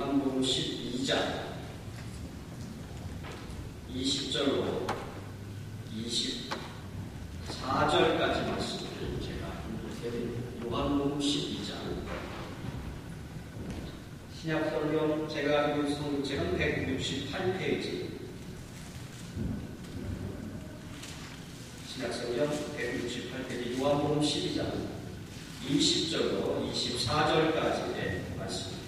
요한복음 12장 20절로 24절까지 말씀을 제가 읽어드립니다. 요한복음 12장 신약성경 제가 가지고 있는 성경책은 168페이지, 신약성경 168페이지 요한복음 12장 20절로 24절까지의 말씀입니다.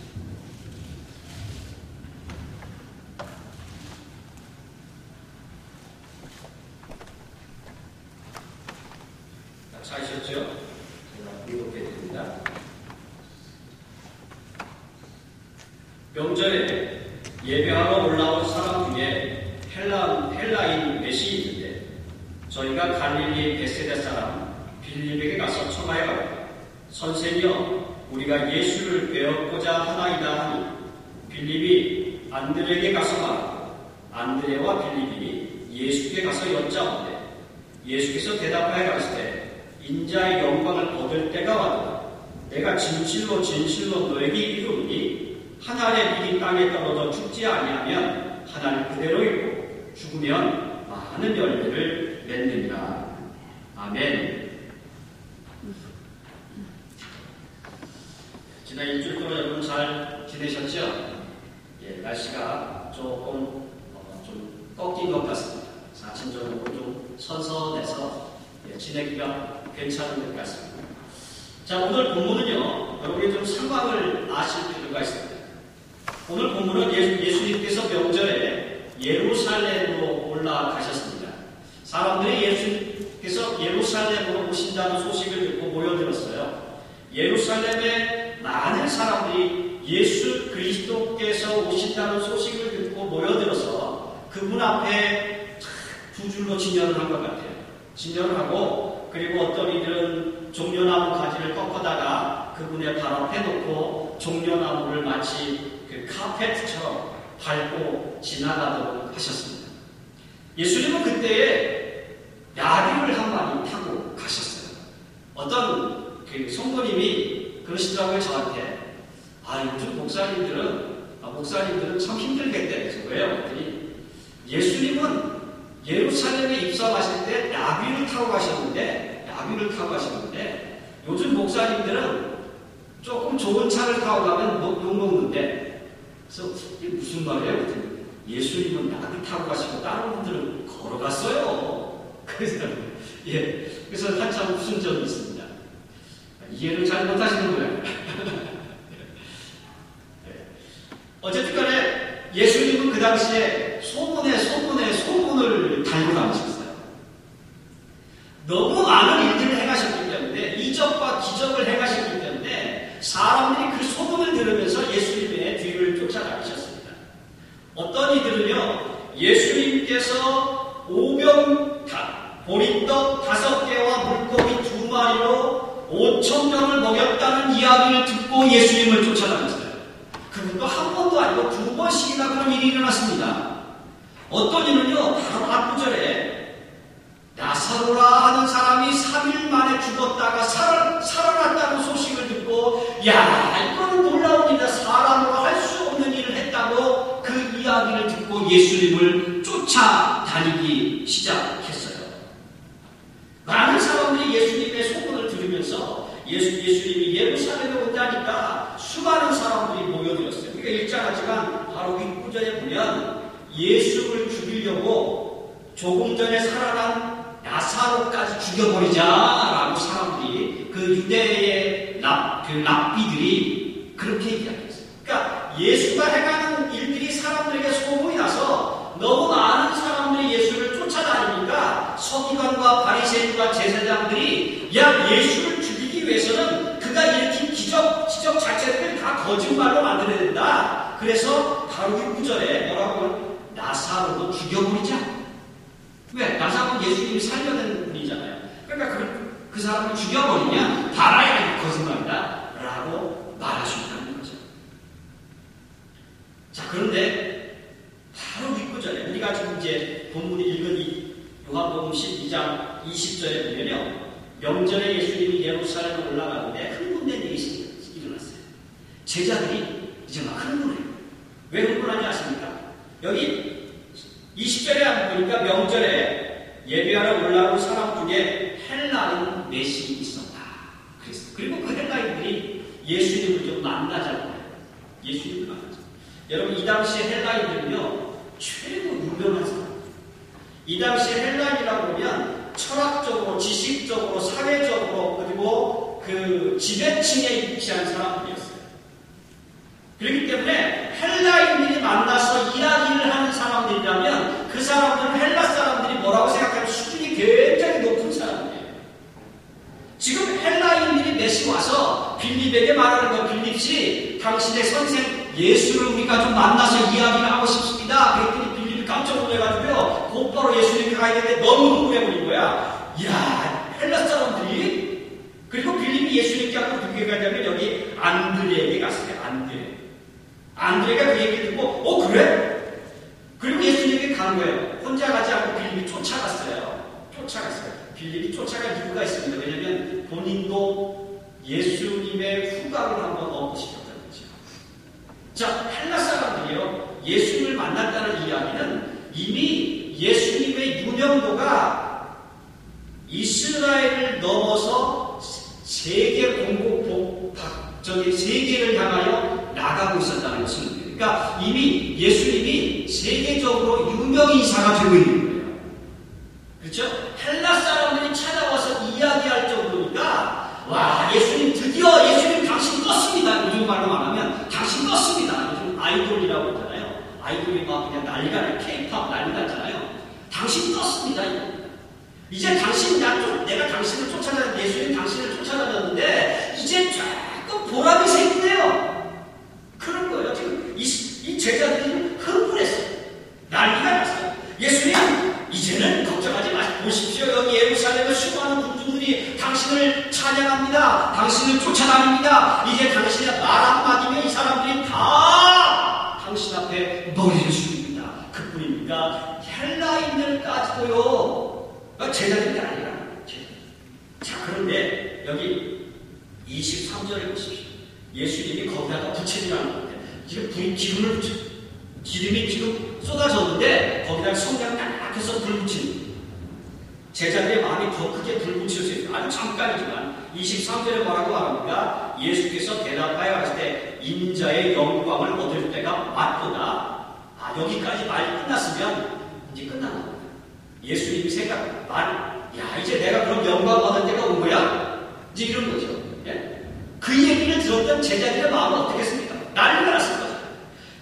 찾으셨죠? 제가 읽어드립니다. 명절에 예배하러 올라온 사람 중에 헬라인 넷이 있는데 저희가 갈릴리 베세다 사람 빌립에게 가서 청하여가고 선생이여 우리가 예수를 배웠고자 하나이다 하니 빌립이 안드레에게 가서 말하고 안드레와 빌립이 예수께 가서 여짜오되 예수께서 대답하여 가시되 인자의 영광을 얻을 때가 왔다. 내가 진실로 너에게 이르노니 한 알의 밀이 땅에 떨어져 죽지 아니하면 한 알 그대로 있고 죽으면 많은 열매를 맺느니라. 아멘. 지난 일주일 동안 여러분 잘 지내셨죠? 예, 날씨가 조금 좀 꺾인 것 같습니다. 사천적으로 좀 선선해서 지내기가 괜찮은 것 같습니다. 자, 오늘 본문은요, 여러분이 좀 상황을 아실 필요가 있습니다. 오늘 본문은 예수님께서 명절에 예루살렘으로 올라가셨습니다. 사람들이 예수님께서 예루살렘으로 오신다는 소식을 듣고 모여들었어요. 예루살렘에 많은 사람들이 예수 그리스도께서 오신다는 소식을 듣고 모여들어서 그분 앞에 두 줄로 진열을 한 것 같아요. 진열을 하고, 그리고 어떤 이들은 종려나무 가지를 꺾어다가 그분의 발 앞에 놓고 종려나무를 마치 그 카페트처럼 밟고 지나가도록 하셨습니다. 예수님은 그때에 나귀를 한 마리 타고 가셨어요. 어떤 그 성도님이 그러시더라고요, 저한테. 요즘 목사님들은 참 힘들겠대. 그래서 왜요? 그랬더니 예수님은 예루살렘에 입성하실 때 나귀를 타고 가셨는데 요즘 목사님들은 조금 좋은 차를 타고 가면 욕먹는데, 그래서 이게 무슨 말이에요? 예수님은 나귀 타고 가시고 다른 분들은 걸어갔어요. 그래서 한참 웃은 적이 있습니다. 이해를 잘 못하시는 거예요. 어쨌든 간에 예수님은 그 당시에 소문을 달고 다니셨어요. 너무 많은 일들을 행하셨기 때문에, 이적과 기적을 행하셨기 때문에 사람들이 그 소문을 들으면서 예수님의 뒤를 쫓아다니셨습니다. 어떤 이들은요, 예수님께서 보리떡 5개와 물고기 2마리로 5,000명을 먹였다는 이야기를 듣고 예수님을 쫓아다녔어요. 그것도 한 번도 아니고 2번씩이나 그런 일이 일어났습니다. 어떤 이는요, 바로 앞구절에 나사로라 하는 사람이 3일 만에 죽었다가 살아났다는 소식을 듣고, 이거는 놀라운 일이다, 사람으로 할 수 없는 일을 했다고 그 이야기를 듣고 예수님을 쫓아다니기 시작했어요. 많은 사람들이 예수님의 소문을 들으면서 예수님이 예루살렘에 온다니까 수많은 사람들이 모여들었어요. 우리가 읽지 않았지만 바로 윗구절에 보면 예수를 죽이려고 조금 전에 살아난 나사로까지 죽여버리자라고 사람들이, 그 유대의 랍비들이 그렇게 이야기했어요. 그러니까 예수가 행하는 일들이 사람들에게 소문이 나서 너무 많은 사람들이 예수를 쫓아다니니까 서기관과 바리새인과 제사장들이 예수를 죽이기 위해서는 그가 일으킨 기적 자체를 다 거짓말로 만들어야 된다. 그래서 바로 이 구절에 뭐라고 하면 나사로도 죽여버리자. 왜? 나사로는 예수님이 살려낸 분이잖아요. 그러니까 그 사람을 죽여버리냐? 달아야 거짓말이다 라고 말하셨다는 거죠. 자, 그런데 바로 윗구절에 우리가 지금 이제 본문에 읽은 이 요한복음 12장 20절에 보면요, 명절에 예수님이 예루살렘에 올라가는데 흥분된 일이 일어났어요. 제자들이 이제 막 흥분해요. 왜 흥분하지 않습니까? 여기 20절에 보니까 명절에 예배하러 올라온 사람 중에 헬라인 넷이 있었다. 그리고 그 헬라인들이 예수님을 좀 만나자고 해요. 예수님을 만나자. 여러분, 이 당시에 헬라인들은요, 최고 유명한 사람. 이 당시에 헬라인이라고 하면 철학적으로, 지식적으로, 사회적으로, 그리고 그 지배층에 위치한 사람들이었어요. 그렇기 때문에 헬라인들이 만나서 이야기를 하는 사람들이라면 그 사람들은 헬라 사람들이 뭐라고 생각하면 수준이 굉장히 높은 사람들이에요. 지금 헬라인들이 넷이 와서 빌립에게 말하는 거, 빌립씨, 당신의 선생 예수를 우리가 좀 만나서 이야기를 하고 싶습니다. 그랬더니 빌립이 깜짝 놀래가지고요, 곧바로 예수님이 가야 되는데 너무 흥분해버린 거야. 이야, 헬라 사람들이. 그리고 빌립이 예수님께 하고 누구에게 가냐면 여기 안드레에게 갔어요. 안드레가 그 얘기 듣고 그래? 그리고 예수님에게 간 거예요. 혼자 가지 않고 빌립이 쫓아갔어요. 빌립이 쫓아갈 이유가 있습니다. 왜냐하면 본인도 예수님의 후각을 한번 얻고 싶었다는 거죠. 자, 헬라 사람들이요, 예수님을 만났다는 이야기는 이미 예수님의 유명도가 이스라엘을 넘어서 세계를 향하여 나가고 있었다는 것입니다. 그러니까 이미 예수님이 세계적으로 유명인사가 되고 있는 거예요. 그렇죠? 헬라 사람들이 찾아와서 이야기할 정도니까, 와, 드디어 예수님 당신 떴습니다. 요즘 말로 말하면 당신 떴습니다. 요즘 아이돌이라고 했잖아요. 아이돌이 막 그냥 난리가 나요. K-pop 난리 났잖아요. 당신 떴습니다. 이제 내가 당신을 쫓아다녔는데, 예수님 당신을 쫓아다녔는데, 이제 조금 보람이 생기네요. 그런 거예요. 지금 이 제자들이 흥분했어요. 난리가 났어요. 예수님, 이제는 걱정하지 마시고 보십시오. 여기 예루살렘의 수많은 군중들이 당신을 찬양합니다. 당신을 쫓아다닙니다. 이제 당신의 말 한마디면 이 사람들이 다 당신 앞에 머리를 숙입니다. 그뿐입니까? 헬라인들까지도요. 제자들이 아니라. 자, 그런데 여기 23절에 보십시오. 예수님이 거기다가 부채질하는 건데, 지금 기름이 지금 쏟아졌는데 거기다 성냥 딱 해서 불 붙이는, 제자들의 마음이 더 크게 불 붙여져요. 아주 잠깐이지만 23절에 뭐라고 말합니까? 예수께서 대답하여 하실 때 인자의 영광을 얻을 때가 왔구나. 여기까지 말이 끝났으면 이제 끝난 겁니다. 예수님이 이제 내가 그럼 영광 얻을 때가 온 거야? 이제 이런 거죠. 예? 그 얘기를 들었던 제자들의 마음은 어떻겠습니까? 난리가 났을 거죠.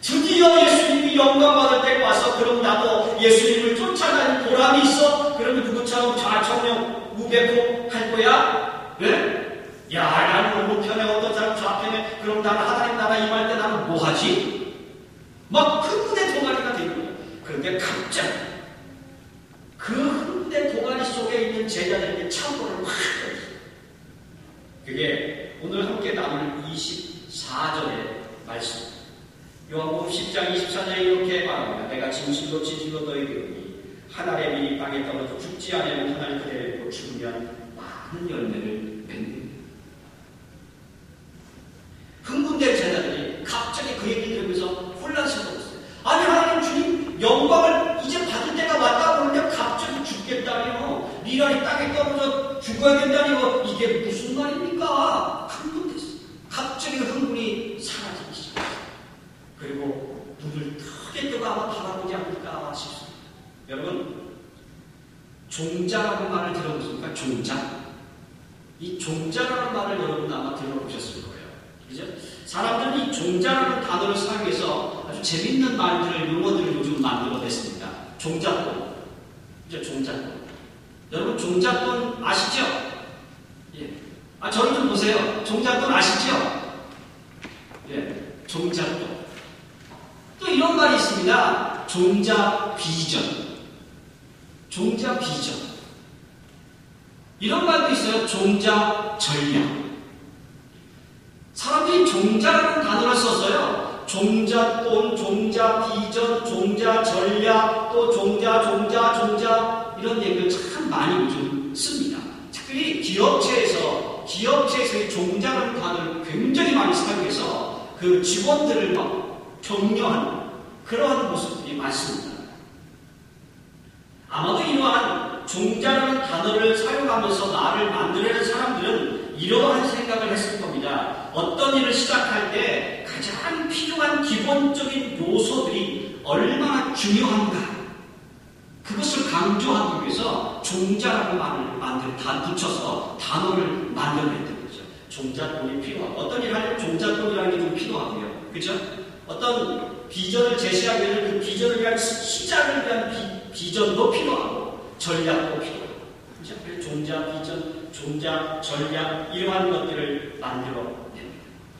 드디어 예수님이 영광 받을 때가 와서, 그럼 나도 예수님을 쫓아다니는 보람이 있어? 그러면 누구처럼 좌청룡 우백호 할 거야? 네? 야, 나는 오른편에 어떤 사람 좌편에, 그럼 나는 하나님 나라 임할 때 나는 뭐 하지? 막 흥분의 동아리가 된 거예요. 그런데 갑자기 그 흥분의 동아리 속에 있는 제자들에게 참고를 확 했어요. 그게 오늘 함께 나눌 24절의 말씀. 요한복음 10장 24절에 이렇게 말합니다. 내가 진실로 너에게 이르노니 한 알의 밀이 땅에 떨어져 죽지 않으면 한 알 그대로 있고 죽으면 많은 열매를 맺는. 흥분된 제자들이 갑자기 그 얘기를 들으면서 혼란스러웠어요. 아니, 하나님 주님 영광을 이제 받을 때가 왔다고 그러는데 갑자기 죽겠다니요, 미랄이 땅에 떨어져 죽어야 된다니요, 이게 무슨 말입니까? 흥분됐어요. 갑자기 흥분이 사라지기 시작했어요. 그리고 눈을 크게 뜨고 아마 바라보지 않을까 싶습니다. 여러분, 종자라는 말을 들어보십니까? 이 종자라는 말을 여러분 아마 들어보셨을 거예요. 그죠? 사람들은 이 종자라는 단어를 사용해서 아주 재밌는 말들을, 용어들을 요즘 만들어냈습니다. 종잣돈. 그죠? 종잣돈. 여러분, 종잣돈 아시죠? 예. 저희 좀 보세요. 종잣돈 아시죠? 예. 종잣돈. 또 이런 말이 있습니다. 종자비전. 이런 말도 있어요. 종자전략. 사람들이 종자라는 단어를 써서요, 종잣돈, 종자비전, 종자전략, 또 종자 이런 얘기를 참 많이 요즘 씁니다. 특별히 기업체에서 이 종자라는 단어를 굉장히 많이 사용해서 그 직원들을 막 격려하는, 그러한 모습들이 많습니다. 아마도 이러한 종자라는 단어를 사용하면서 나를 만들어낸 사람들은 이러한 생각을 했을 겁니다. 어떤 일을 시작할 때 가장 필요한 기본적인 요소들이 얼마나 중요한가, 그것을 강조하기 위해서 종자라는 말을 붙여서 단어를 만들어냈던 거죠. 종잣돈이 필요하고, 어떤 일을 하려면 종잣돈이라는 게 좀 필요하고요. 그죠? 어떤 비전을 제시하기 위해서 그 비전을 위한 시작을 위한 비전도 필요하고, 전략도 필요하고. 그죠? 종자, 비전, 종자, 전략, 이러한 것들을 만들어냅니다.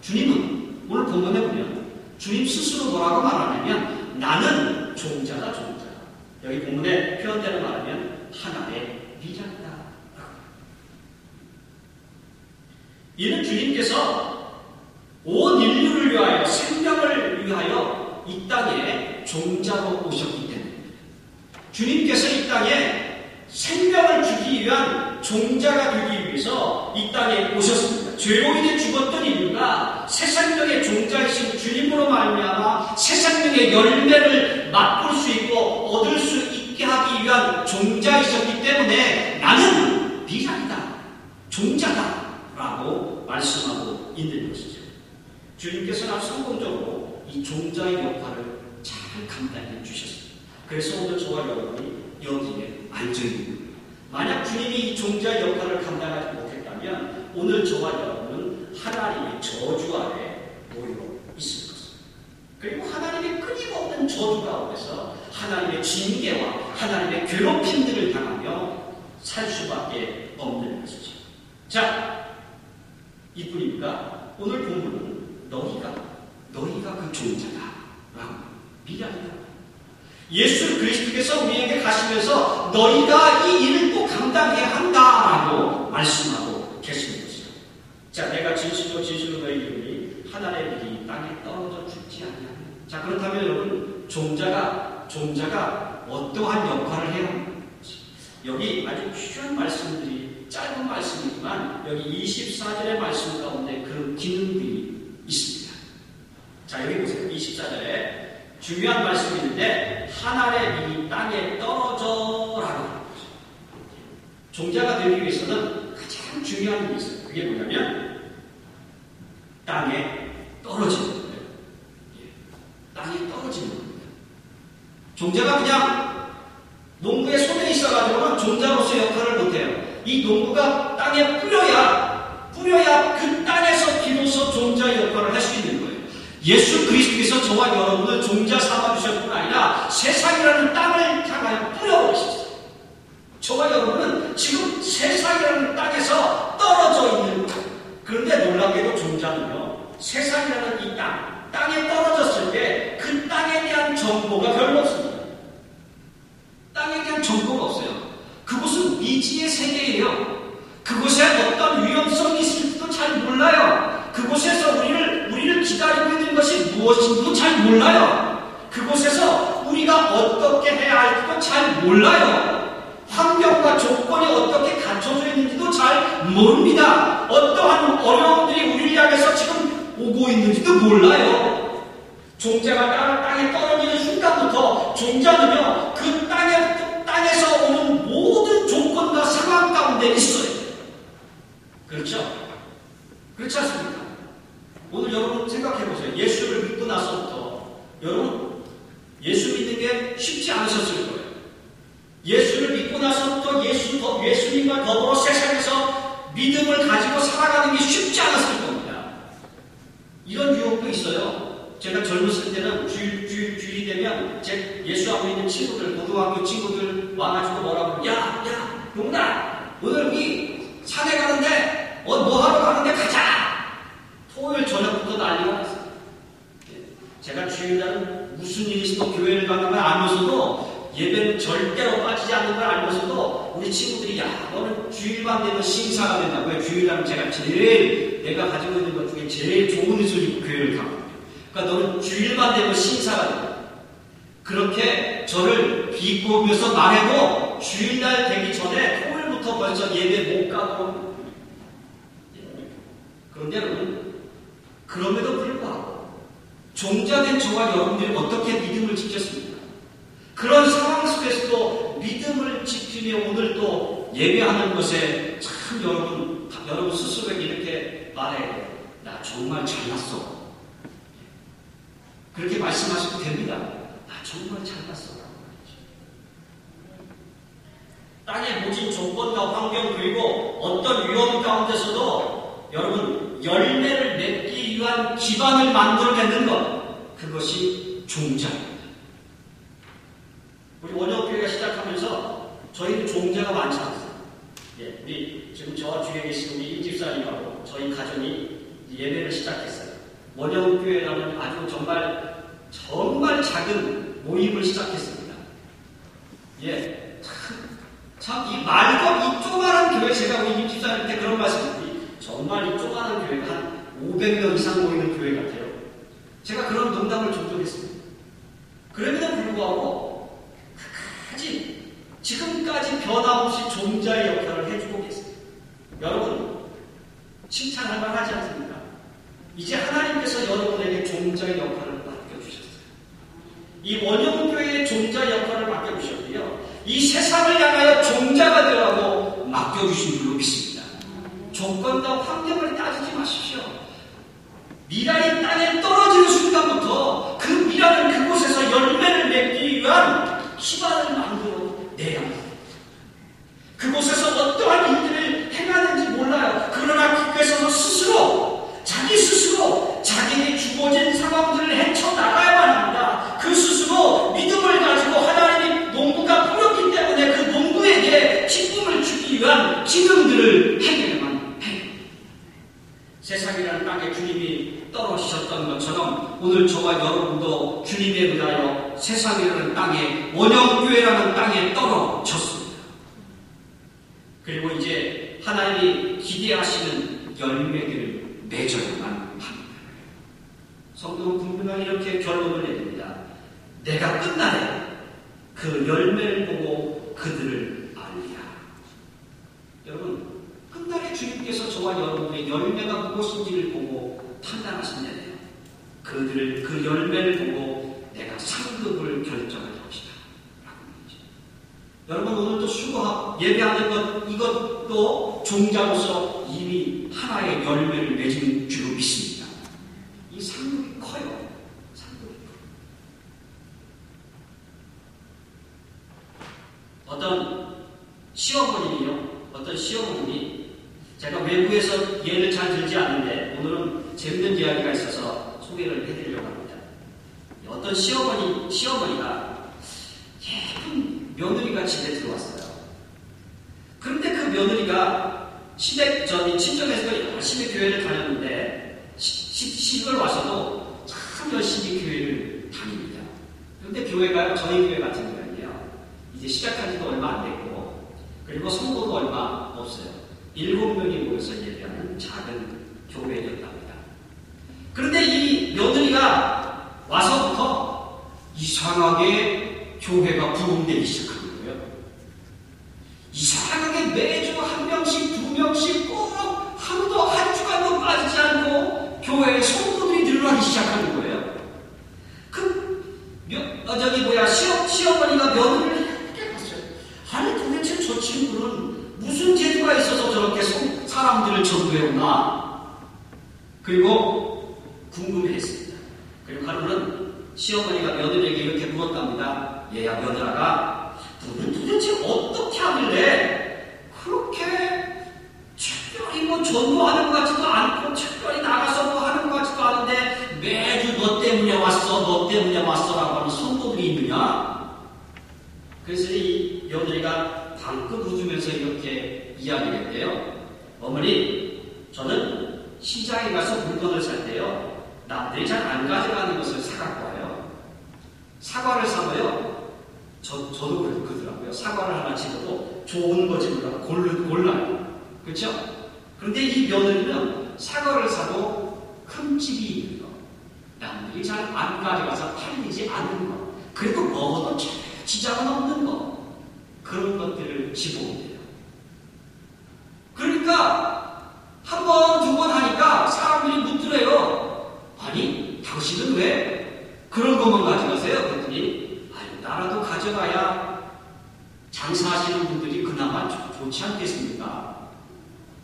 주님은 오늘 본문에 보면 주님 스스로 뭐라고 말하냐면, 나는 종자다, 종자. 여기 본문에 표현대로 말하면 하나의 미장이다. 이는 주님께서 온 인류를 위하여, 생명을 위하여 이 땅에 종자로 오셨기 때문입니다. 주님께서 이 땅에 생명을 주기 위한 종자가 되기 위해서 이 땅에 오셨습니다. 죄로 인해 죽었던 인류가 새 생명의 종자이신 주님으로 말미암아 새 생명의 열매를 맛볼 수 있고 얻을 수 있게 하기 위한 종자이셨기 때문에 나는 미장이다, 종자다 라고 말씀하고 있는 것이죠. 주님께서는 아주 성공적으로 이 종자의 역할을 잘 감당해 주셨습니다. 그래서 오늘 저와 여러분이 여기에 앉아있는 거예요. 만약 주님이 이 종자의 역할을 감당하지 못했다면 오늘 저와 여러분은 하나님의 저주 아래 놓여 있을 것입니다. 그리고 하나님의 끊임없는 저주 가운데서 하나님의 징계와 하나님의 괴롭힘들을 당하며 살 수밖에 없는 것이죠. 자, 이뿐입니까? 오늘 본문은 너희가 그 종자다 라고 미련이다. 예수 그리스도께서 우리에게 가시면서 너희가 이 일을 꼭 감당해야 한다라고 말씀하고 계시는 것이죠. 자, 내가 진실로 너희에게 이르노니 하나님의 일이 땅에 떨어져 죽지 않냐. 자, 그렇다면 여러분, 종자가 어떠한 역할을 해야 하는지, 여기 아주 귀한 말씀들이, 짧은 말씀이지만 여기 24절의 말씀 가운데 그런 기능들이 있습니다. 자, 여기 보세요. 24절에 중요한 말씀이 있는데, 하나의 일이 땅에 떨어져라고 하는 거죠. 종자가 되기 위해서는 가장 중요한 일이 있어요. 그게 뭐냐면 땅에 떨어지는 거예요. 땅에 떨어지는 겁니다. 종자가 그냥 농부의 손에 있어가지고는 종자로서 역할을 못해요. 이 농부가 땅에 뿌려야 그 땅에서 비로소 종자의 역할을 할 수 있는 거예요. 예수 그리스도께서 저와 여러분을 종자 삼아주셨을 뿐 아니라 세상이라는 땅을 향하여 뿌려버리셨어요. 저와 여러분은 지금 세상이라는 땅에서 떨어져 있는 거예요. 그런데 놀랍게도 종자는요, 세상이라는 이 땅에 떨어졌을 때 그 땅에 대한 정보가 별로 없습니다. 땅에 대한 정보가 없어요. 그곳은 미지의 세계예요. 그곳에 어떤 위험성이 있을지도 잘 몰라요. 그곳에서 우리를 기다리고 있는 것이 무엇인지도 잘 몰라요. 그곳에서 우리가 어떻게 해야 할지도 잘 몰라요. 환경과 조건이 어떻게 갖춰져 있는지도 잘 모릅니다. 어떠한 어려움들이 우리를 향해서 지금 오고 있는지도 몰라요. 종자가 땅에 떨어지는 순간부터 종자는요, 그 땅에서 오는 모든 조건과 상황 가운데 있어요. 그렇죠? 그렇지 않습니까? 오늘 여러분 생각해보세요. 예수를 믿고 나서부터 여러분 예수 믿는 게 쉽지 않으셨을 거예요. 예수를 믿고 나서부터 예수님과 더불어 세상에서 믿음을 가지고 살아가는 게 쉽지 않았을 겁니다. 이런 유혹도 있어요. 제가 젊었을 때는 주일이 되면 제 예수 안 믿는 친구들, 고등학교 친구들 와가지고 뭐라고, 야, 용나, 오늘 우리 산에 가는데, 뭐 하러 가는데 가자! 토요일 저녁부터 난리가 났어요. 제가 주일날은 무슨 일이 있어도 교회를 가는 걸 알면서도, 예배는 절대로 빠지지 않는 걸 알면서도, 우리 친구들이, 야, 너는 주일만 되면 신사가 된다고요. 주일날은 내가 가지고 있는 것 중에 제일 좋은 옷을 입고 교회를 가고, 그러니까 너는 주일만 되면 신사가 된다. 그렇게 저를 비꼬면서 말해도 주일날 되기 전에 토요일부터 벌써 예배 못 가고. 그런데 여러분, 그럼에도 불구하고 종자된 저와 여러분들이 어떻게 믿음을 지켰습니까? 그런 상황 속에서도 믿음을 지키며 오늘 또 예배하는 것에 참 여러분 스스로에게 이렇게 말해야 돼요. 나 정말 잘났어. 그렇게 말씀하셔도 됩니다. 나 정말 잘났어. 땅의 모진 조건과 환경 그리고 어떤 위험 가운데서도 여러분 열매를 맺기 위한 기반을 만들어내는 것, 그것이 종자입니다. 우리 원형교회가 시작하면서 저희는 종자가 많지 않았어요. 예, 우리 지금 저와 주위에 계신 우리 임집사님하고 저희 가정이 예배를 시작했어요. 원형교회라는 아주 정말 작은 모임을 시작했습니다. 예, 참 이 말고 이 조그마한 교회, 제가 우리 임집사님한테 그런 말씀드리, 정말 이 조그마한 교회가 한 500명 이상 모이는 교회 같아요. 제가 그런 농담을 종종 했습니다. 그럼에도 불구하고 끝까지 지금까지 변함없이 종자의 역할을 해주고 계십니다. 여러분 칭찬할 만하지 않습니까? 이제 하나님께서 여러분에게 종자의 역할을 맡겨주셨어요. 이 원형교회의 종자 역할을 맡겨주셨고요. 이 세상을 향하여 종자가 되라고 맡겨주신 줄로 믿습니다. 조건과 환경을 따지지 마십시오. 미랄이 땅에 떨어지는 순간부터 그 미랄은 그곳에서 열매를 맺기 위한 기반을 만들어내야 합니다. 그곳에서 어떠한 일들을 행하는지 몰라요. 그러나 그곳에서 자기 스스로 자기에게 주어진 상황들을 헤쳐나가야만 합니다. 그 스스로 믿음을 가지고 하나님이 농부가 뿌렸기 때문에 그 농부에게 기쁨을 주기 위한 기능들을 행해야만 해요. 세상이라는 땅에 주님이 떨어지셨던 것처럼 오늘 저와 여러분도 주님에 의하여 세상이라는 땅에, 원형교회라는 땅에 떨어졌습니다. 그리고 이제 하나님이 기대하시는 열매들을 맺어야만 합니다. 성경은 분명히 이렇게 결론을 내립니다. 내가 끝날에 그 열매를 보고 그들을 알리라. 여러분, 끝날에 주님께서 저와 여러분의 열매가 무엇인지를 보고 판단하신다네요. 그 열매를 보고 내가 상급을 결정할 것이다. 라고 얘기죠. 여러분, 오늘도 수고하고 예배하는 것, 이것도 종자로서 이미 하나의 열매를 맺은 줄로 믿습니다. 이 상급이 커요. 상급이 커요. 어떤 시어머님이 제가 외부에서 예를 잘 들지 않는데 오늘은 재밌는 이야기가 있어서 소개를 해드리려고 합니다. 어떤 시어머니가 예쁜 며느리가 집에 들어왔어요. 그런데 그 며느리가 친정에서 열심히 교회를 다녔는데 시집을 와서도 참 열심히 교회를 다닙니다. 그런데 교회가 저희 교회 같은 경우는요, 이제 시작한 지도 얼마 안 됐고, 그리고 성도도 얼마 없어요. 7명이 모여서 예배하는 작은 교회였답니다. 그런데 이 며느리가 와서부터 이상하게 교회가 부흥되기 시작하는 거예요. 이상하게 매주 1명씩 2명씩 꼭 하루도 한 주간도 빠지지 않고 교회에 성도들이 늘어나기 시작하는 거예요. 시어머니가 며느리를 이렇게 봤어요. 아니 도대체 저 친구는 무슨 재주가 있어서 저렇게 사람들을 전도해오나? 그리고 궁금해했습니다. 그리고 하루는 시어머니가 며느리에게 이렇게 물었답니다. 얘야 며느라가, 너는 도대체 어떻게 하길래 그렇게 특별히 뭐 전도하는 것 같지도 않고 특별히 나가서 뭐 하는 것 같지도 않은데 매주 너 때문에 왔어라고 하는 성도들이 있느냐? 그래서 이 며느리가 방긋 웃으면서 이렇게 이야기를 했대요. 어머니, 저는 시장에 가서 물건을 살 때요, 남들이 잘 안 가져가는 것을 사갖고 와요. 사과를 사고요, 저도 그러더라고요. 사과를 하나 집어도 좋은 거 집으라고 골라요. 그렇죠? 그런데 이 며느리는 사과를 사도 흠집이 있는 거, 남들이 잘 안 가져가서 팔리지 않는 거, 그리고 먹어도 지장은 없는 거, 그런 것들을 집어온대요. 그러니까 한 번, 두 번 하니까 사람들이 묻더래요. 아니, 당신은 왜 그런 것만 가져가세요. 그랬더니 아유, 나라도 가져가야 장사하시는 분들이 그나마 좋지 않겠습니까?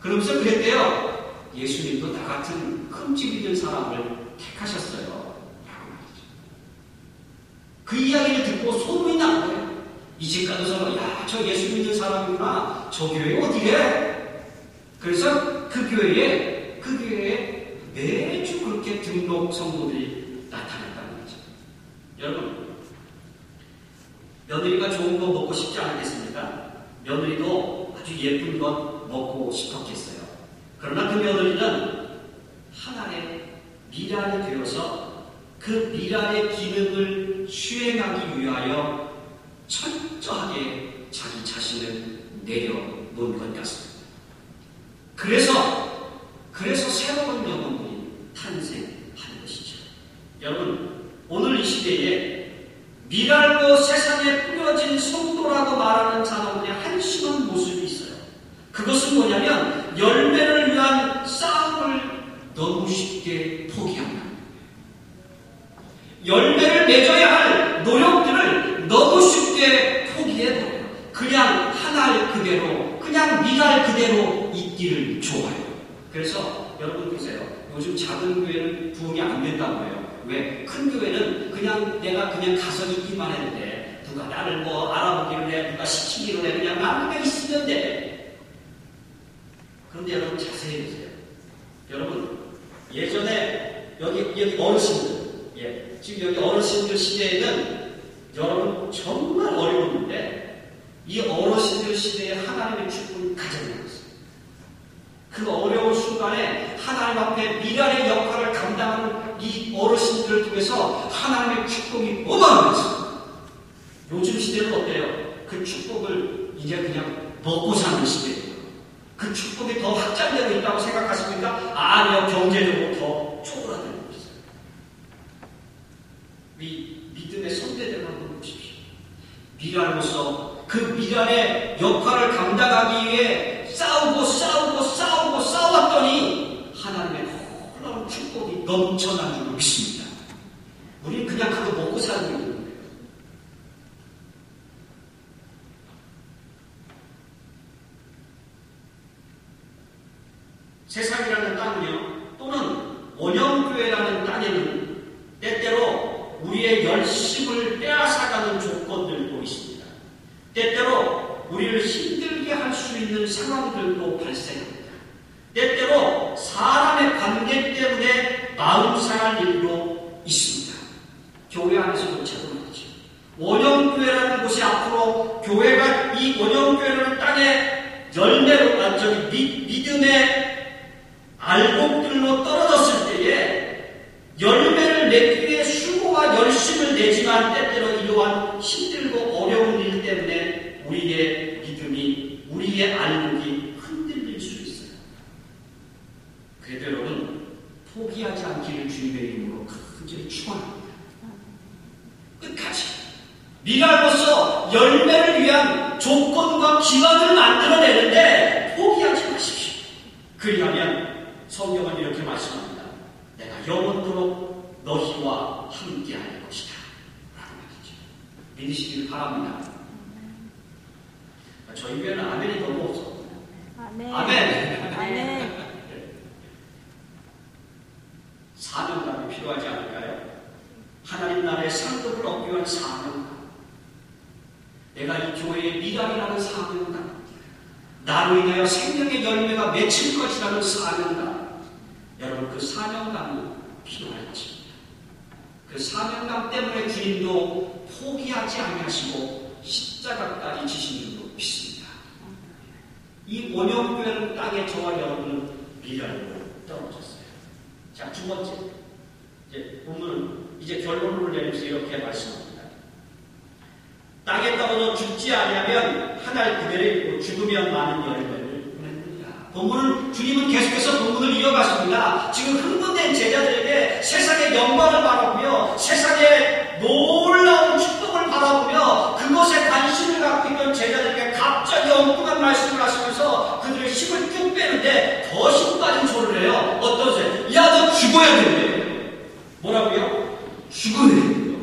그러면서 그랬대요. 예수님도 나 같은 흠집 있는 사람을 택하셨어요. 라고 말이죠. 그 이야기를 듣고 소문이 난 거예요. 이집 가는 사람, 야, 저 예수 믿는 사람이구나. 저 교회 어디래? 그래서 그 교회에 매주 그렇게 등록 성도들이 나타났다는 거죠. 여러분, 며느리가 좋은 거 먹고 싶지 않겠습니까? 며느리도 아주 예쁜 것 먹고 싶었겠어요. 그러나 그 며느리는 하나의 미랄이 되어서 그 미랄의 기능을 수행하기 위하여 철저하게 자기 자신을 내려놓은 것 같습니다. 그래서 새로운 영혼들이 탄생하는 것이죠. 여러분, 오늘 이 시대에 미랄로 세상에 뿌려진 성도라고 말하는 사람들의 한심한 모습이 있어요. 그것은 뭐냐면 열매를 위한 싸움을 너무 쉽게 포기합니다. 열매를 맺어야 할 노력들을 너무 쉽게 포기해버려요. 그냥 하나의 그대로, 그냥 미랄 그대로 있기를 좋아해요. 그래서 여러분 보세요. 요즘 작은 교회는 부흥이 안 된다고 해요. 왜? 큰 교회는 그냥 내가 그냥 가서 있기만 했는데 누가 나를 뭐 알아보기로 해, 누가 시키기로 해, 그냥 나는 그냥 있으면 돼. 그런데 여러분 자세히 보세요. 여러분 예전에 여기 어르신들, 지금 여기 어르신들 시대에는 여러분 정말 어려웠는데 이 어르신들 시대에 하나님의 축복이 가장 많았어요. 그 어려운 순간에 하나님 앞에 미랄의 역할을 감당하는 이 어르신들을 통해서 하나님의 축복이 어마어마했습니다. 요즘 시대는 어때요? 그 축복을 이제 그냥 먹고 사는 시대예요. 그 축복이 더 확장되고 있다고 생각하십니까? 아니요, 경제적으로 더 초월하다는 것이죠. 믿음의 선배들을 한번 보십시오. 미랄로서 그 미랄의 역할을 감당하기 위해 싸웠더니 하나님의 놀라운 축복이 넘쳐난 줄 믿습니다. 우리는 그냥 그거 먹고 사는 거예요. 세상이라는 땅은요, 또는 원형교회라는 땅에는 때때로 우리의 열심을 빼앗아가는 조건들도 있습니다. 때때로 우리를 힘들게 할 수 있는 상황들도 발생합니다. 때때로 사람의 관계 때문에 마음 상할 일도 있습니다. 교회 안에서조차도 말이죠. 원형교회라는 곳이 앞으로 교회가 이 원형교회라는 땅에 열매로 믿음의 알곡들로 떨어졌을 때에 열매를 맺기 위해 수고와 열심을 내지만 때때로 이러한 힘들고 어려운 일 때문에 우리의 믿음이, 우리의 알곡이 흔들릴 수 있어요. 그래도 여러분 포기하지 않기를 주님의 이름으로 간절히 축원합니다. 끝까지 미랄로서 열매를 위한 조건과 기반을 만들어내는데 포기하지 마십시오. 그리하면 성경은 이렇게 말씀합니다. 내가 영원토록 너희와 함께할 것이다 라고 말이죠. 믿으시길 바랍니다. 저희 교회는 아멘이 너무 없어. 아멘. 사명감이 필요하지 않을까요? 하나님 나라의 상급을 얻기 위한 사명감. 내가 이 교회의 미랄이라는 사명감. 나로 인하여 생명의 열매가 맺힐 것이라는 사명감. 여러분 그 사명감이 필요할 것입니다. 그 사명감 때문에 주님도 포기하지 아니하시고 십자가까지 지신 줄로 믿습니다. 이 원형교회는 땅에 저와 여러분은 미랄로 떨어졌어요. 자, 두 번째, 이제 본문은 이제 결론을 내리면서 이렇게 말씀합니다. 땅에 떨어져 죽지 아니하면 한 알 그대로 있고 죽으면 많은 열매를 맺느니라. 본문은 주님은 계속해서 본문을 이어갔습니다. 지금 흥분된 제자들에게 세상의 영광을 바라보며 세상의 놀라운 축복을 바라보며 그것에 관심을 갖고 있던 제자들에게 갑자기 엉뚱한 말씀을 하시면서 그들의 힘을 쭉 빼는데 더 힘 빠진 소리를 해요. 어떠세요? 야, 너 죽어야 된대. 뭐라고요? 죽어야 돼.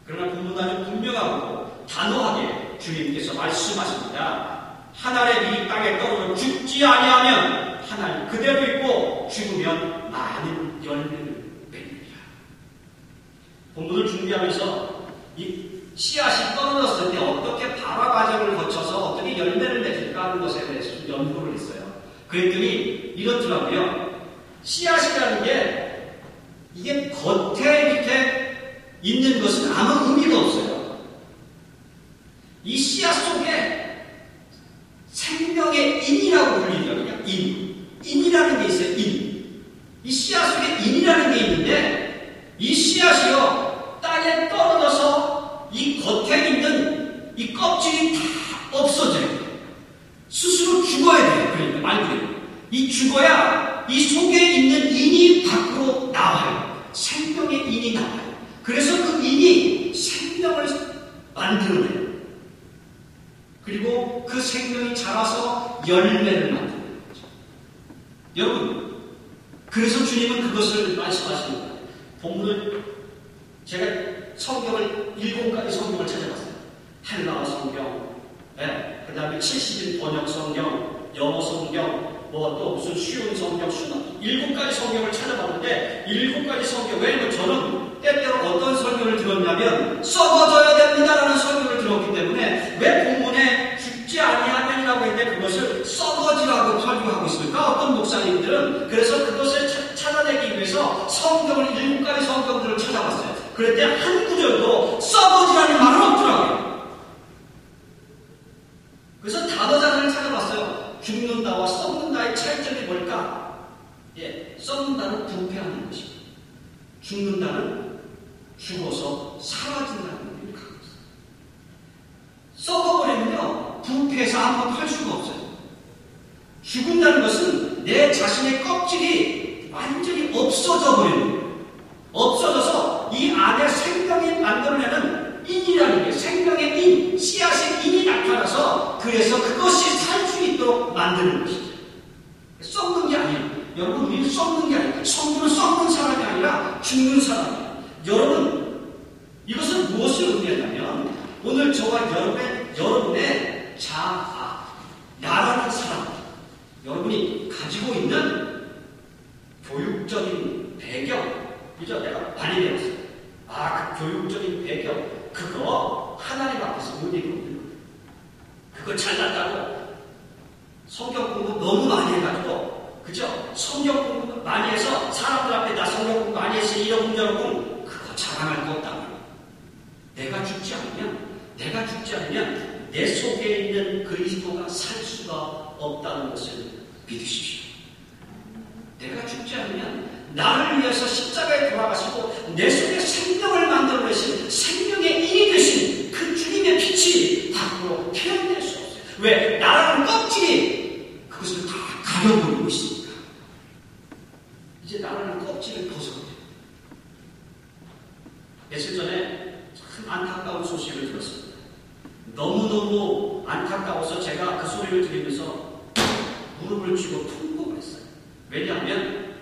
그러나 본문 아주 분명하고 단호하게 주님께서 말씀하십니다. 한 알의 밀이 땅에 떨어져 죽지 아니하면 한 알 그대로 있고 죽으면 많은 열매를 맺느니라. 본문을 준비하면서 이 씨앗이 떨어졌을 때 어떻게 발화 과정을 거쳐서 어떻게 열매를 맺을까 하는 것에 대해서 좀 연구를 했어요. 그랬더니 이렇더라고요. 씨앗이라는 게 이게 겉에 이렇게 있는 것은 아무 의미가 없어요. 이 씨앗 속에 생명의 인이라고 불리더라고요. 인이라는 게 있어요. 이 씨앗 속에 인이라는 게 있는데 이 씨앗이요 땅에 떨어져서 이 겉에 있는 이 껍질이 다 없어져요. 스스로 죽어야 돼요. 그러니까 말 그대로 이 죽어야 이 속에 있는 인이 밖으로 나와요. 생명의 인이 나와요. 그래서 그 인이 생명을 만들어내요. 그리고 그 생명이 자라서 열매를 만드는 거죠. 여러분, 그래서 주님은 그것을 말씀하십니다. 본문을 제가 성경을 7가지 성경을 찾아봤어요. 헬라어 성경, 그 다음에 70인 번역 성경, 영어 성경, 또 무슨 쉬운 성경, 7가지 성경을 찾아봤는데 7가지 성경, 왜냐면 저는 때때로 어떤 설교를 들었냐면 썩어져야 됩니다라는 설교를 들었기 때문에 왜 본문에 죽지 아니하면이라고 했는데 그것을 썩어지라고 설교하고 있습니까? 어떤 목사님들은 그래서 그것을 찾아내기 위해서 성경을 7가지 성경들을 찾아봤어요. 그런데 한 구절도 썩어지라는 말은 없더라고요. 그래서 단어 자체를 찾아봤어요. 죽는다와 썩는다의 차이점이 뭘까? 썩는다는 부패하는 것입니다. 죽는다는 죽어서 사라진다는 의미를 갖고 있어요. 썩어버리면요, 부패해서 아무것도 할 수가 없어요. 죽은다는 것은 내 자신의 껍질이 완전히 없어져 버리는 거예요. 없어져서 이 안에 생명이 만들어내는 인이라는 게 생명의 인, 씨앗의 인이 나타나서 그래서 그것이 살 수 있도록 만드는 것이죠. 썩는 게 아니에요. 여러분, 우리는 썩는 게 아니에요. 성도는 썩는 사람이 아니라 죽는 사람이에요. 여러분, 이것은 무엇을 의미하냐면 오늘 저와 여러분의 자아, 나라는 사람, 여러분이 가지고 있는 교육적인 배경, 그죠? 내가 많이 배웠어요. 그 교육적인 배경, 그거 하나님 앞에서 의미가 없는 거예요. 그거 잘났다고 성경 공부 너무 많이 해가지고, 그죠? 성경 공부 많이 해서 사람들 앞에 나 성경 공부 많이 했으니 이러고 그거 자랑할 거 없다고. 내가 죽지 않으면 내 속에 있는 그리스도가 살 수가 없다는 것을 믿으십시오. 내가 죽지 않으면 나를 위해서 십자가에 돌아가시고 내 속에 생명을 만들어내신 생명의 인이 되신 그 주님의 빛이 밖으로 태어날 수 없어요. 왜? 나라는 껍질이 그것을 다 가려버리고 있으니까. 이제 나라는 껍질을 벗어야 돼요. 며칠 전에 참 안타까운 소식을 들었습니다. 너무너무 안타까워서 제가 그 소리를 들으면서 무릎을 쥐고 통곡을 했어요. 왜냐하면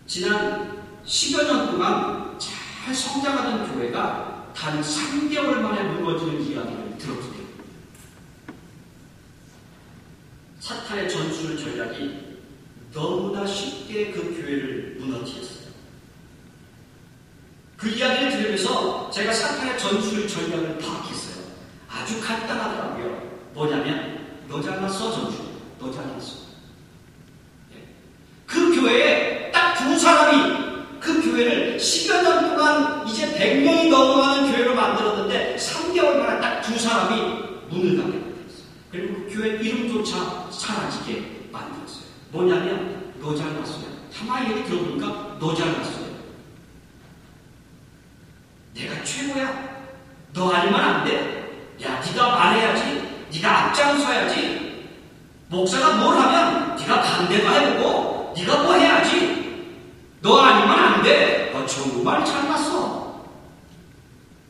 지난 10여 년 동안 잘 성장하던 교회가 단 3개월 만에 무너지는 이야기를 들었기 때문에 사탄의 전술 전략이 너무나 쉽게 그 교회를 무너뜨렸어요. 그 이야기를 들으면서 제가 사탄의 전술 전략을 파악했어요. 아주 간단하더라고요. 뭐냐면 너 잘났어 전술, 너 잘났어. 그 교회에 딱 두 사람이 그 교회를 10여 년 동안 이제 100명이 넘어가는 교회로 만들었는데 3개월 만에 딱 두 사람이 문을 닫게 만들었어요. 그리고 그 교회 이름조차 사라지게 만들었어요. 뭐냐면 너 잘났어요. 가만히 얘기 들어보니까 너 잘났어요. 내가 최고야. 너 아니면 안 돼. 야, 네가 말해야지. 네가 앞장서야지. 목사가 뭘 하면 네가 반대도 해보고 네가 뭐 해야지. 너 아니면 안 돼. 너 정말 잘났어.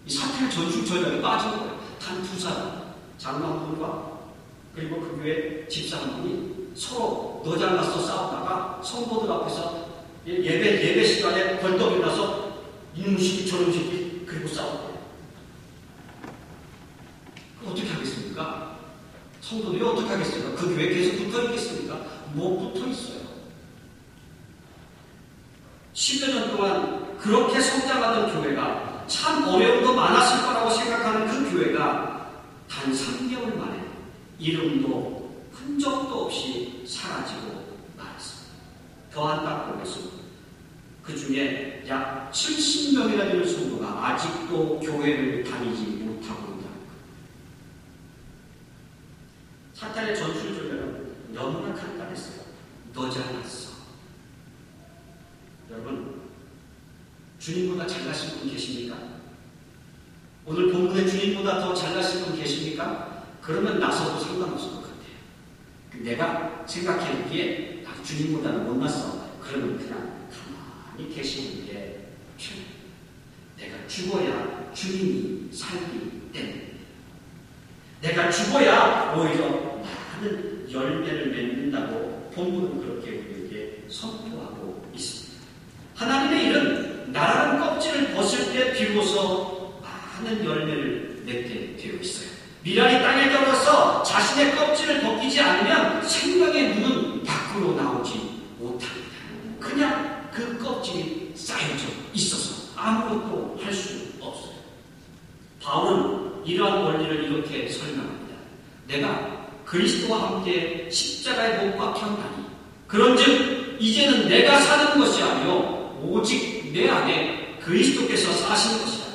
이 사탄의 전술 전략에 빠진 거예요. 단 두 사람, 장로분과 그리고 그 교회 집사 한 분이 서로 너 잘났어 싸우다가 성도들 앞에서 예배 시간에 벌떡 일어나서 이놈 시키 저놈 시키 그리고 싸웠대요. 성도들이 어떻게 하겠어요? 그 교회에 계속 붙어 있겠습니까? 못 붙어 있어요. 10여 년 동안 그렇게 성장하던 교회가 참 어려움도 많았을 거라고 생각하는 그 교회가 단 3개월 만에 이름도 흔적도 없이 사라지고 말았습니다. 더 안타까운 것은 그 중에 약 70명이나 되는 성도가 아직도 교회를 다니지 못하고 있다는 것. 사탄의 전술조련은 너무나 간단했어요. 너 잘났어. 여러분, 주님보다 잘나신 분 계십니까? 오늘 본문에 주님보다 더 잘나신 분 계십니까? 그러면 나서도 상관없을 것 같아요. 내가 생각해보기에 주님보다는 못났어. 그러면 그냥 가만히 계시는 게 최고. 내가 죽어야 주님이 살기 때문에. 내가 죽어야 오히려 많은 열매를 맺는다고 본문은 그렇게 우리에게 선포하고 있습니다. 하나님의 일은 나라는 껍질을 벗을 때 비로소 많은 열매를 맺게 되어 있어요. 미랄이 땅에 떨어져서 자신의 껍질을 벗기지 않으면 생명의 눈은 밖으로 나오지 못합니다. 그냥 그 껍질이 쌓여져 있어서 아무것도 할 수 없어요. 바울은 이러한 원리를 이렇게 설명합니다. 내가 그리스도와 함께 십자가에 못 박혔나니 그런즉 이제는 내가 사는 것이 아니요 오직 내 안에 그리스도께서 사시는 것이다.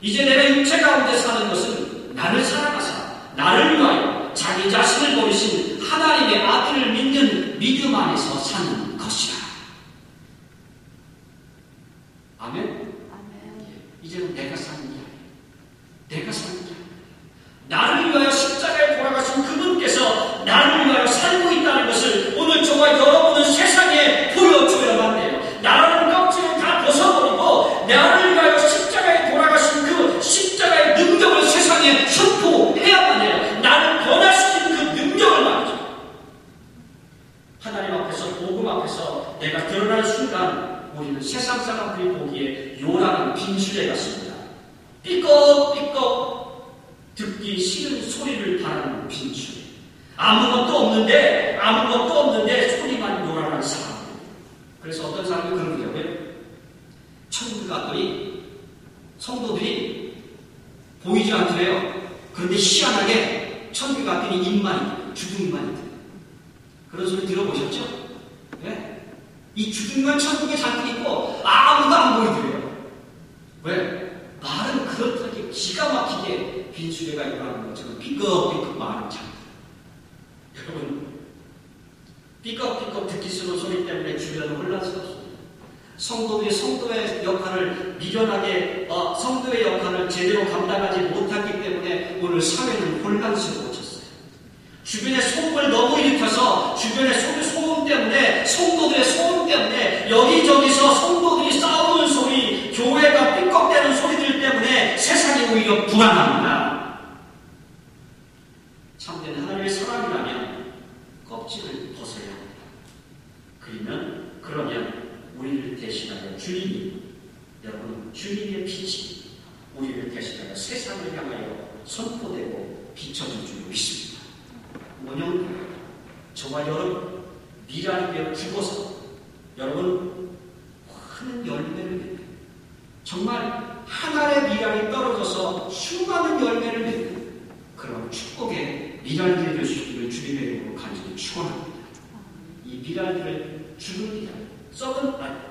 이제 내가 육체 가운데 사는 것은 나를 사랑하사 나를 위하여 자기 자신을 버리신 하나님의 아들을 믿는 믿음 안에서 사는 것이다. 아멘? 아멘. 이제는 내가 사는 게 아니에요. 내가 사는 게 아니에요. 나를 위하여 십자가에 돌아가신 그분께서 나를 위하여 살고 있다는 것을 오늘 저와 여러분은 세상에 보여줘야만 돼요. 나라는 껍질을 다 벗어버리고 나를 위하여 십자가에 돌아가신 그 십자가의 능력을 세상에 선포해야만 해요. 나를 변할 수 있는 그 능력을 말이죠. 하나님 앞에서 복음 앞에서 내가 드러나는 순간 우리는 세상 사람들이 보기에 요란한 빈수레 같습니다. 삐걱삐걱 듣기 싫은 소리를 바라는 빈수레. 아무것도 없는데 소리만 요란한 사람들. 그래서 어떤 사람이 그런 거예요. 천국 갔더니 성도들이 보이지 않더래요. 그런데 희한하게 천국 갔더니 입만 죽은 입만 있더래요. 그런 소리 들어보셨죠? 네? 이 죽은 천국에 잔뜩 있고 아무도 안 보이더래요. 왜? 말은 그렇게 기가 막히게 빈수레가 일어나는 것처럼 삐걱삐걱 말은 참. 여러분, 삐걱삐걱 듣기 싫은 소리 때문에 주변은 혼란스럽습니다. 성도들이 성도의 역할을 미련하게 성도의 역할을 제대로 감당하지 못했기 때문에 오늘 사회는 혼란스러워졌어요. 주변의 소음을 너무 일으켜서 주변의 소음 때문에 성도들의 소음 때문에 여기저기서 성도들이 싸우는 소리, 교회가 삐걱대는 소리들 때문에 세상이 오히려 불안합니다. 참된 하나님의 사람이라면 껍질을 벗어야 합니다. 그러면 우리를 대신하여 주님이, 여러분, 주님의 빛이 우리를 대신하여 세상을 향하여 선포되고 비춰줄 줄 믿습니다. 뭐냐? 저와 여러분, 미랄이 되어 죽어서 여러분 많은 열매를 맺는, 정말 한 알의 미랄이 떨어져서 수많은 열매를 맺는 그런 축복의 미랄들이 될 수 있기를 주님의 이름으로 간절히 축원합니다. 이 미랄들을 죽은 미랄,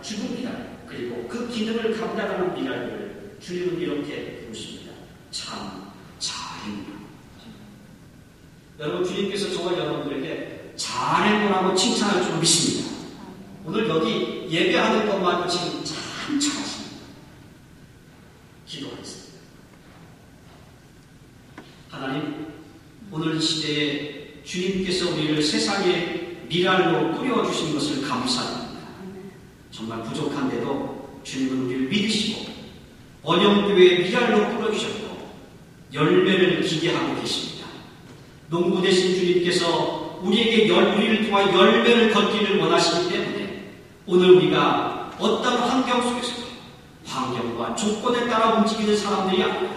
죽은 미랄, 그리고 그 기능을 감당하는 미랄들을 주님은 이렇게 부르십니다. 참 잘했노라. 여러분, 주님께서 저와 여러분들에게 잘했노라고 칭찬할 줄 믿습니다. 오늘 여기 예배하는 것만도 지금 참 잘하십니다. 기도하겠습니다. 하나님, 오늘 이 시대에 주님께서 우리를 세상의 미랄로 뿌려주신 것을 감사합니다. 정말 부족한데도 주님은 우리를 믿으시고 원형교회의 미랄로 뿌려주셨고 열매를 기대하고 계십니다. 농부 되신 주님께서 우리를 통한 열매를 걷기를 원하시기 때문에 오늘 우리가 어떤 환경 속에서도 환경과 조건에 따라 움직이는 사람들이 아니라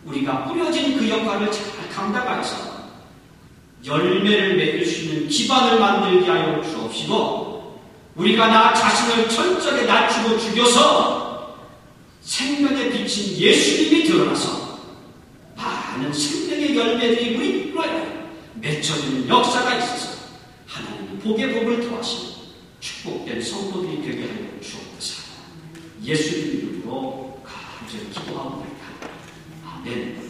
우리가 뿌려진 그 역할을 잘 감당하여서 열매를 맺을 수 있는 기반을 만들게 하여 주옵시고 우리가 나 자신을 철저하게 낮추고 죽여서 생명의 빛인 예수님이 드러나서 많은 생명의 열매들이 우리 인로에 맺혀지는 역사가 있어서 하나님의 복의 복을 더하시고 축복된 성도들이 되게 하여 주옵소서. 예수님 이름으로 간절히 기도하옵나이다. 아멘.